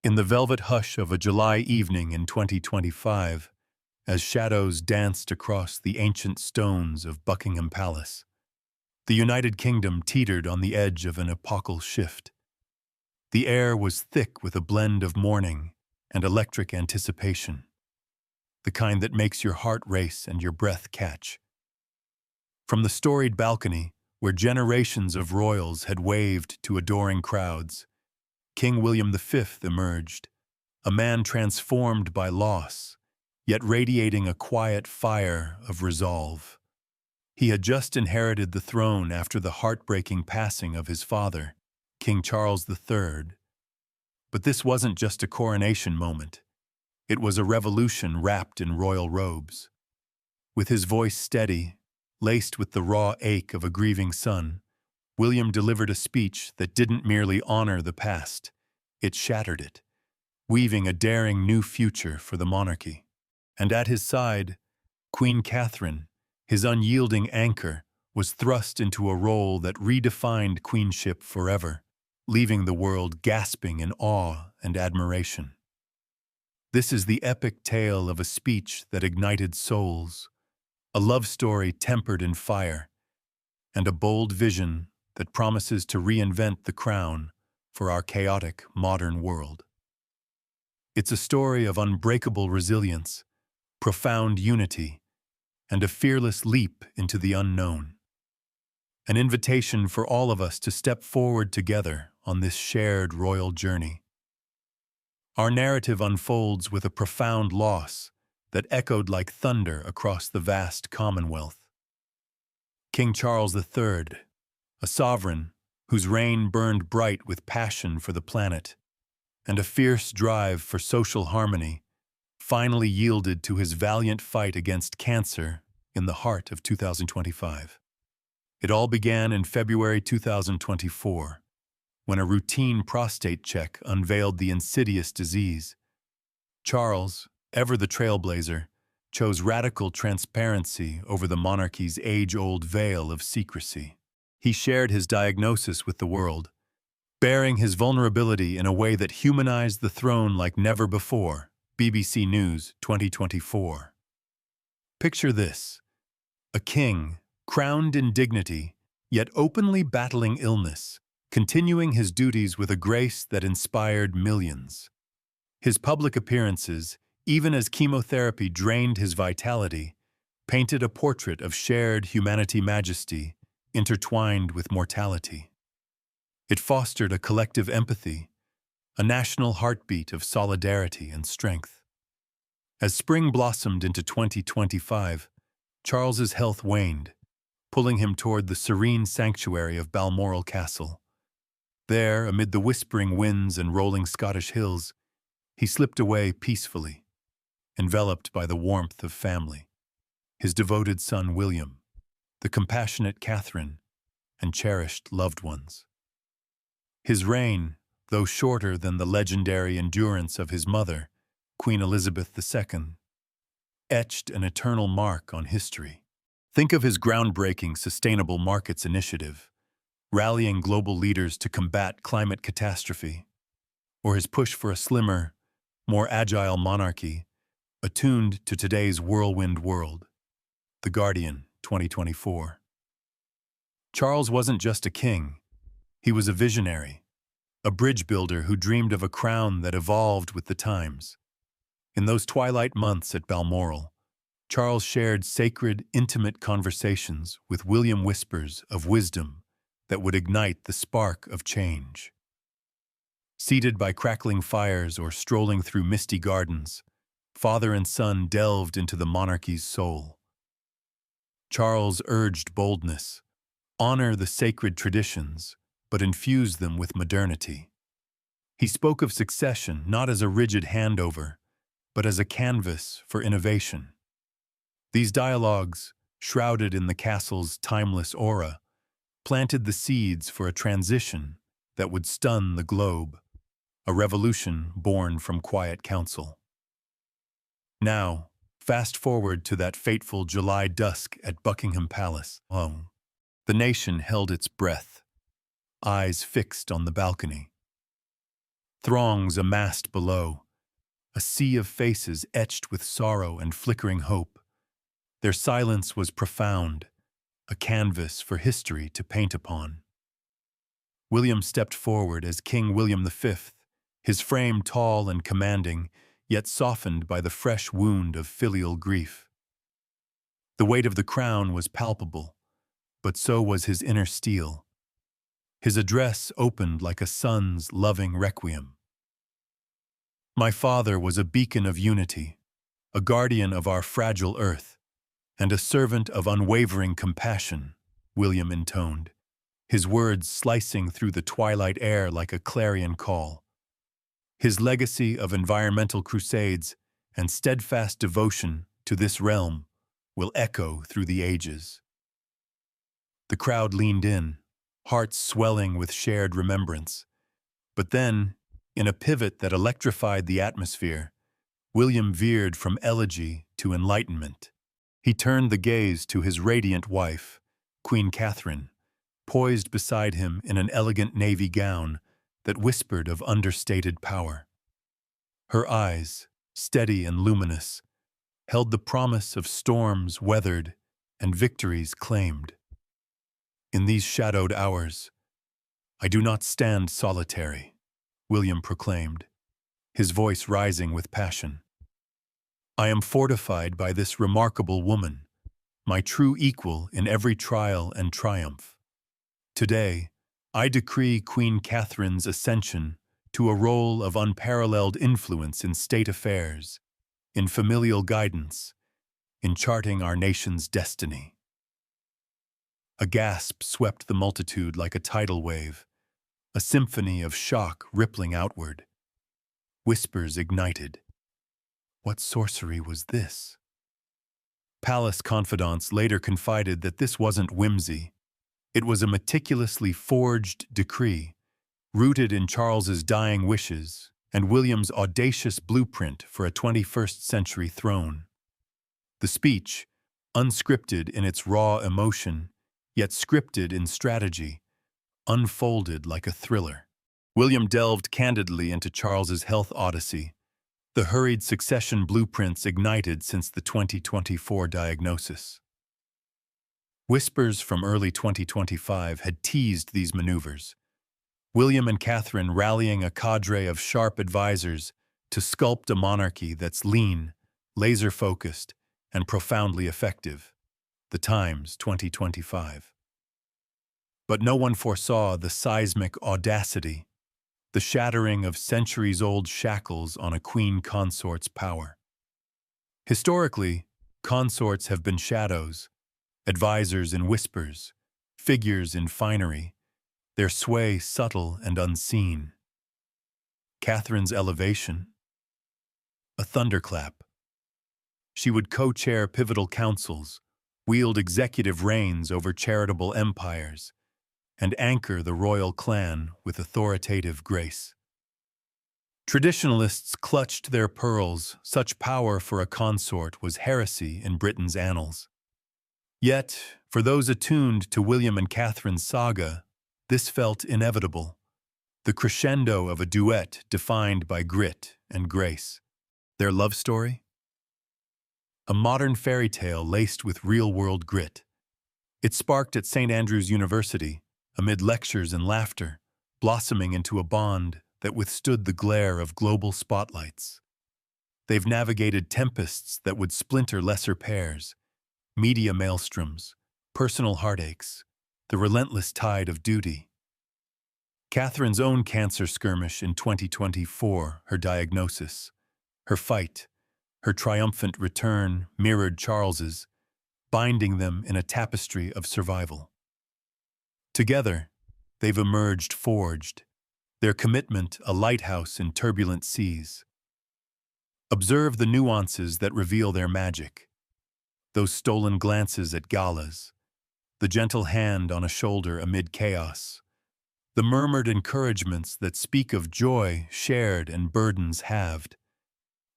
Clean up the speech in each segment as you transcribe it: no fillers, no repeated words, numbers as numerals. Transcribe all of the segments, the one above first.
In the velvet hush of a July evening in 2025, as shadows danced across the ancient stones of Buckingham Palace, the United Kingdom teetered on the edge of an epochal shift. The air was thick with a blend of mourning and electric anticipation, the kind that makes your heart race and your breath catch. From the storied balcony, where generations of royals had waved to adoring crowds, King William V emerged, a man transformed by loss, yet radiating a quiet fire of resolve. He had just inherited the throne after the heartbreaking passing of his father, King Charles III. But this wasn't just a coronation moment. It was a revolution wrapped in royal robes. With his voice steady, laced with the raw ache of a grieving son, William delivered a speech that didn't merely honor the past, it shattered it, weaving a daring new future for the monarchy. And at his side, Queen Catherine, his unyielding anchor, was thrust into a role that redefined queenship forever, leaving the world gasping in awe and admiration. This is the epic tale of a speech that ignited souls, a love story tempered in fire, and a bold vision that promises to reinvent the crown for our chaotic modern world. It's a story of unbreakable resilience, profound unity, and a fearless leap into the unknown. An invitation for all of us to step forward together on this shared royal journey. Our narrative unfolds with a profound loss that echoed like thunder across the vast Commonwealth. King Charles III, a sovereign whose reign burned bright with passion for the planet and a fierce drive for social harmony, finally yielded to his valiant fight against cancer in the heart of 2025. It all began in February 2024, when a routine prostate check unveiled the insidious disease. Charles, ever the trailblazer, chose radical transparency over the monarchy's age-old veil of secrecy. He shared his diagnosis with the world, bearing his vulnerability in a way that humanized the throne like never before. BBC News 2024. Picture this: a king, crowned in dignity, yet openly battling illness, continuing his duties with a grace that inspired millions. His public appearances, even as chemotherapy drained his vitality, painted a portrait of shared humanity majesty intertwined with mortality. It fostered a collective empathy, a national heartbeat of solidarity and strength. As spring blossomed into 2025, Charles's health waned, pulling him toward the serene sanctuary of Balmoral Castle. There, amid the whispering winds and rolling Scottish hills, he slipped away peacefully, enveloped by the warmth of family, his devoted son William, the compassionate Catherine, and cherished loved ones. His reign, though shorter than the legendary endurance of his mother, Queen Elizabeth II, etched an eternal mark on history. Think of his groundbreaking Sustainable Markets Initiative, rallying global leaders to combat climate catastrophe, or his push for a slimmer, more agile monarchy, attuned to today's whirlwind world. The Guardian, 2024. Charles wasn't just a king, he was a visionary, a bridge builder who dreamed of a crown that evolved with the times. In those twilight months at Balmoral, Charles shared sacred, intimate conversations with William, whispers of wisdom that would ignite the spark of change. Seated by crackling fires or strolling through misty gardens, father and son delved into the monarchy's soul. Charles urged boldness, honor the sacred traditions, but infuse them with modernity. He spoke of succession not as a rigid handover, but as a canvas for innovation. These dialogues, shrouded in the castle's timeless aura, planted the seeds for a transition that would stun the globe, a revolution born from quiet counsel. Now, fast forward to that fateful July dusk at Buckingham Palace. The nation held its breath, eyes fixed on the balcony. Throngs amassed below, a sea of faces etched with sorrow and flickering hope. Their silence was profound, a canvas for history to paint upon. William stepped forward as King William V, his frame tall and commanding, yet softened by the fresh wound of filial grief. The weight of the crown was palpable, but so was his inner steel. His address opened like a son's loving requiem. My father was a beacon of unity, a guardian of our fragile earth, and a servant of unwavering compassion, William intoned, his words slicing through the twilight air like a clarion call. His legacy of environmental crusades and steadfast devotion to this realm will echo through the ages. The crowd leaned in, hearts swelling with shared remembrance. But then, in a pivot that electrified the atmosphere, William veered from elegy to enlightenment. He turned the gaze to his radiant wife, Queen Catherine, poised beside him in an elegant navy gown that whispered of understated power. Her eyes, steady and luminous, held the promise of storms weathered and victories claimed. In these shadowed hours, I do not stand solitary, William proclaimed, his voice rising with passion. I am fortified by this remarkable woman, my true equal in every trial and triumph. Today, I decree Queen Catherine's ascension to a role of unparalleled influence in state affairs, in familial guidance, in charting our nation's destiny. A gasp swept the multitude like a tidal wave, a symphony of shock rippling outward. Whispers ignited. What sorcery was this? Palace confidants later confided that this wasn't whimsy. It was a meticulously forged decree, rooted in Charles's dying wishes and William's audacious blueprint for a 21st century throne. The speech, unscripted in its raw emotion, yet scripted in strategy, unfolded like a thriller. William delved candidly into Charles's health odyssey, the hurried succession blueprints ignited since the 2024 diagnosis. Whispers from early 2025 had teased these maneuvers, William and Catherine rallying a cadre of sharp advisors to sculpt a monarchy that's lean, laser-focused, and profoundly effective. The Times, 2025. But no one foresaw the seismic audacity, the shattering of centuries-old shackles on a queen consort's power. Historically, consorts have been shadows, advisors in whispers, figures in finery, their sway subtle and unseen. Catherine's elevation? A thunderclap. She would co-chair pivotal councils, wield executive reins over charitable empires, and anchor the royal clan with authoritative grace. Traditionalists clutched their pearls, such power for a consort was heresy in Britain's annals. Yet, for those attuned to William and Catherine's saga, this felt inevitable, the crescendo of a duet defined by grit and grace. Their love story? A modern fairy tale laced with real-world grit. It sparked at St. Andrew's University, amid lectures and laughter, blossoming into a bond that withstood the glare of global spotlights. They've navigated tempests that would splinter lesser pairs, media maelstroms, personal heartaches, the relentless tide of duty. Catherine's own cancer skirmish in 2024, her diagnosis, her fight, her triumphant return mirrored Charles's, binding them in a tapestry of survival. Together, they've emerged forged, their commitment a lighthouse in turbulent seas. Observe the nuances that reveal their magic. Those stolen glances at galas, the gentle hand on a shoulder amid chaos, the murmured encouragements that speak of joy shared and burdens halved.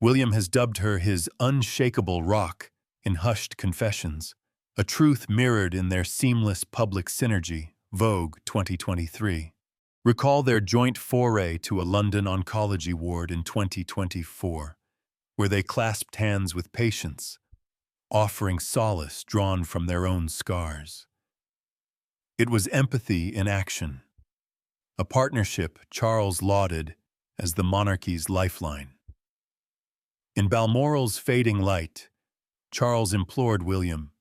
William has dubbed her his unshakable rock in hushed confessions, a truth mirrored in their seamless public synergy, Vogue 2023. Recall their joint foray to a London oncology ward in 2024, where they clasped hands with patients, offering solace drawn from their own scars. It was empathy in action, a partnership Charles lauded as the monarchy's lifeline. In Balmoral's fading light, Charles implored William,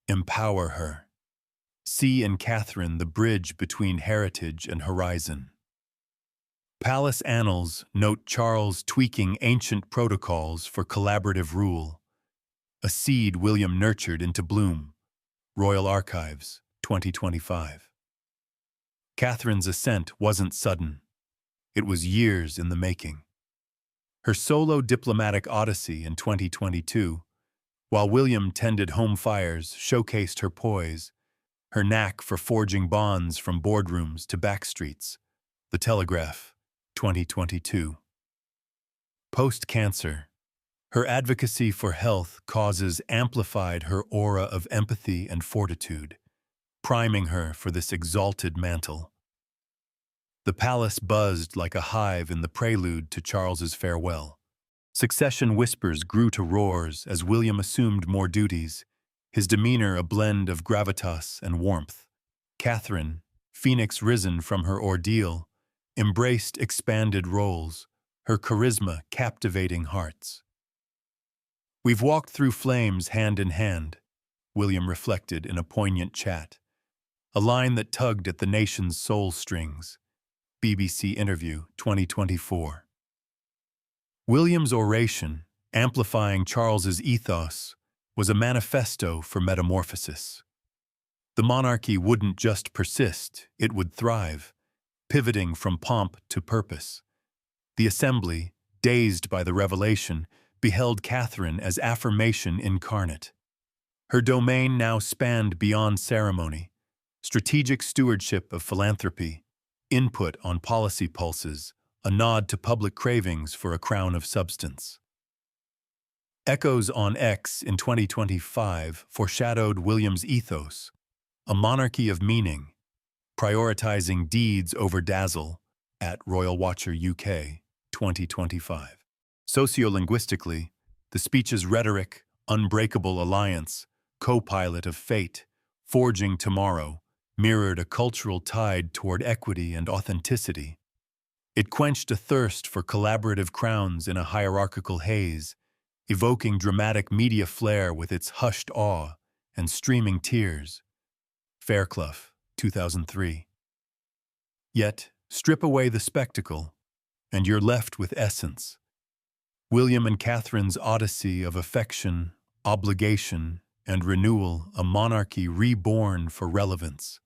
"Empower her. See in Catherine the bridge between heritage and horizon." Palace annals note Charles tweaking ancient protocols for collaborative rule, a seed William nurtured into bloom. Royal Archives, 2025. Catherine's ascent wasn't sudden. It was years in the making. Her solo diplomatic odyssey in 2022, while William tended home fires, showcased her poise, her knack for forging bonds from boardrooms to backstreets. The Telegraph, 2022. Post-cancer, her advocacy for health causes amplified her aura of empathy and fortitude, priming her for this exalted mantle. The palace buzzed like a hive in the prelude to Charles's farewell. Succession whispers grew to roars as William assumed more duties, his demeanor a blend of gravitas and warmth. Catherine, phoenix risen from her ordeal, embraced expanded roles, her charisma captivating hearts. "We've walked through flames hand in hand," William reflected in a poignant chat, a line that tugged at the nation's soul strings. BBC interview, 2024. William's oration, amplifying Charles's ethos, was a manifesto for metamorphosis. The monarchy wouldn't just persist, it would thrive, pivoting from pomp to purpose. The assembly, dazed by the revelation, beheld Catherine as affirmation incarnate. Her domain now spanned beyond ceremony, strategic stewardship of philanthropy, input on policy pulses, a nod to public cravings for a crown of substance. Echoes on X in 2025 foreshadowed William's ethos, a monarchy of meaning, prioritizing deeds over dazzle, at Royal Watcher UK, 2025. Sociolinguistically, the speech's rhetoric, unbreakable alliance, co-pilot of fate, forging tomorrow, mirrored a cultural tide toward equity and authenticity. It quenched a thirst for collaborative crowns in a hierarchical haze, evoking dramatic media flair with its hushed awe and streaming tears. Fairclough, 2003. Yet, strip away the spectacle, and you're left with essence. William and Catherine's odyssey of affection, obligation, and renewal, a monarchy reborn for relevance.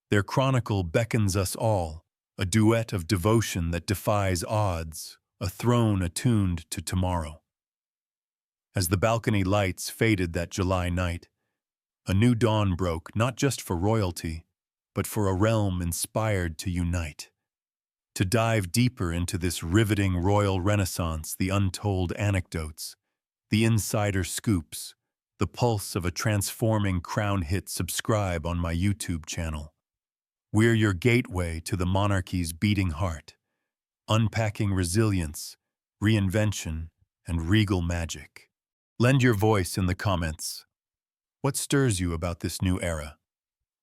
Their chronicle beckons us all, a duet of devotion that defies odds, a throne attuned to tomorrow. As the balcony lights faded that July night, a new dawn broke not just for royalty, but for a realm inspired to unite. To dive deeper into this riveting royal renaissance, the untold anecdotes, the insider scoops, the pulse of a transforming crown hit, subscribe on my YouTube channel. We're your gateway to the monarchy's beating heart, unpacking resilience, reinvention, and regal magic. Lend your voice in the comments. What stirs you about this new era?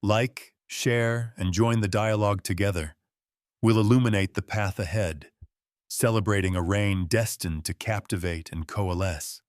Like, share, and join the dialogue together. We'll illuminate the path ahead, celebrating a reign destined to captivate and coalesce.